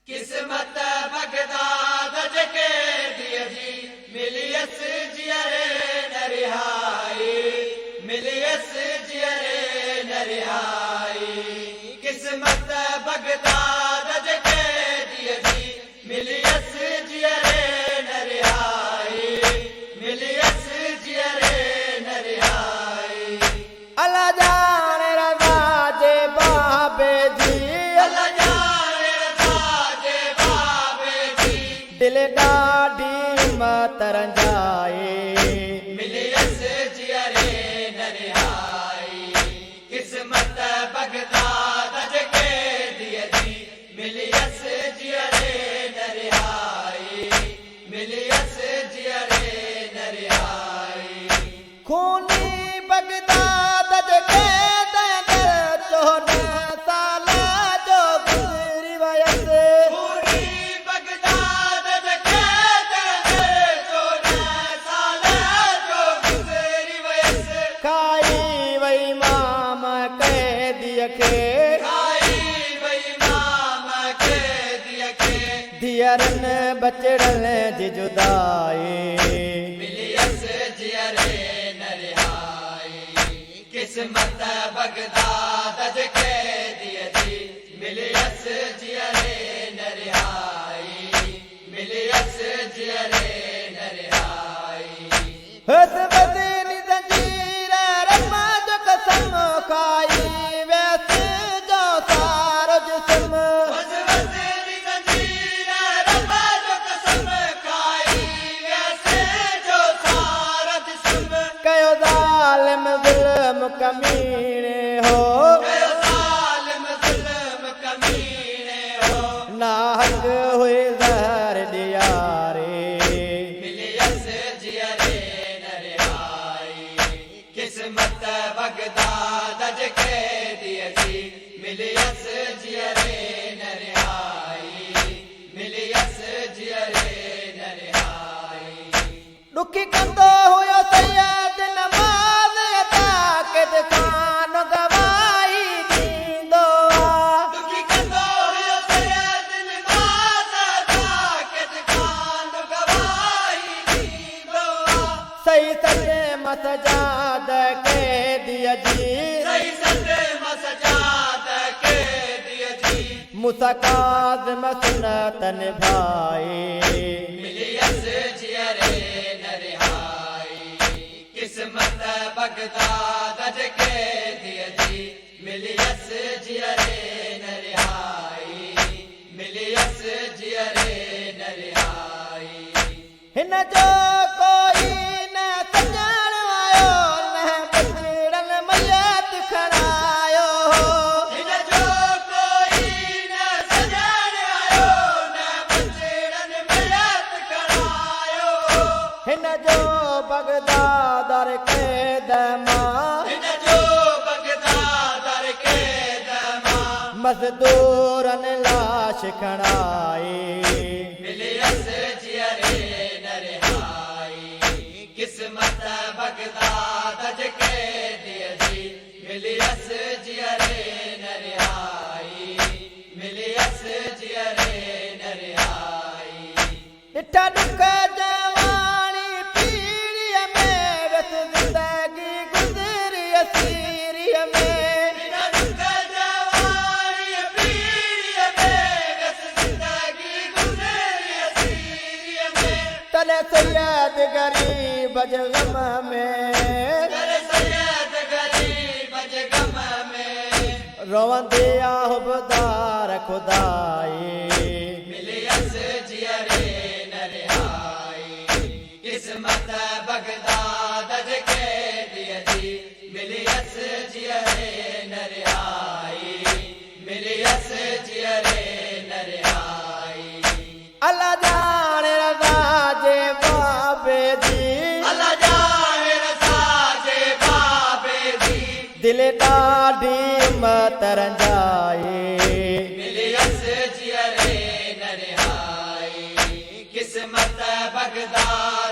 किस्मत बगदाद जके दिए जी मिलियस जियरे न रिहाई मिलियस जियरे न रिहाई किस्मत बगदाद जके दिए जी मिलियस जियरे न रिहाई मिलियस जियरे न रिहाई अल्लाह जाने रज़ा जे बाबे जी दिल ॾाढी मतरंजाए मिलियस जियरे न रिहाई किस्मत बगदाद जके दिए जी मिलियस जियरे न रिहाई मिलियस जियरे न रिहाई खूनी बगदाद जके दर 14 साल जो गुज़री वयसि खाई वई माम कैदीअ खे धीअरनि बचड़नि जी जुदाई मिलियस जियरे न रिहाई किस्मत बगदाद जके दिए जी मिलियस जियरे न रिहाई मिलियस जियरे न रिहाई कसम खाई वैसे जो सारो जिस्म कयो ज़ालिम ज़ुल्म कमीने हो नाहक हुए ज़हर दियारे मिलियस जियरे न रिहाई किस्मत बगदाद जके दिए जी मिलियस जियरे न रिहाई मिलियस जियरे न रिहाई दुखी कंदो हुयो सैयद नमाज़ अता क़द खान गवाही ॾींदो दुखी कंदो हुयो सैयद नमाज़ अता क़द खान गवाही ॾींदो सही सचे मसजाद के दिया जी सही सचे मसजाद के दिए जी मुसाकाज मसनत निभाए मिलियस जियरे न रिहाई किस्मत बगदाद जके दिए जी मिलियस जियरे न रिहाई मिलियस जियरे न रिहाई हिन जो कोई न सॼण आयो न बचड़न मयत खणायो हिन जो कोई न सॼण आयो न बचड़न मयत खणायो हिन जो बगदादर क़ैद मां हिन जो बगदादर क़ैद मां मज़दूरनि लाश खणाए मिलियस जियरे न रिहाई किस्मत बगदाद जके दिए जी मिलियस जियरे न रिहाई मिलियस जियरे न रिहाई ॾिठा दुख जवानी पीढ़ीअ में वस ज़िंदगी गुज़री असीरीअ में बिना दुख जवानी पीढ़ीअ में वस ज़िंदगी गुज़री असीरीअ में तले सैयद गरीब जे ग़म में तले सैयद गरीब जे ग़म में रोवंदी आ हुबदार खुदाई मिलियस जियरे न रिहाई किस्मत बगदाद जके दिए जी मिलियस जियरे न रिहाई मिलियस जियरे न रिहाई अल्लाह जाने रज़ा जे बाबे जी अल्लाह जाने रज़ा जे बाबे जी दिल ॾाढी मतरंजाए मिलियस जियरे न रिहाई किस्मत बगदाद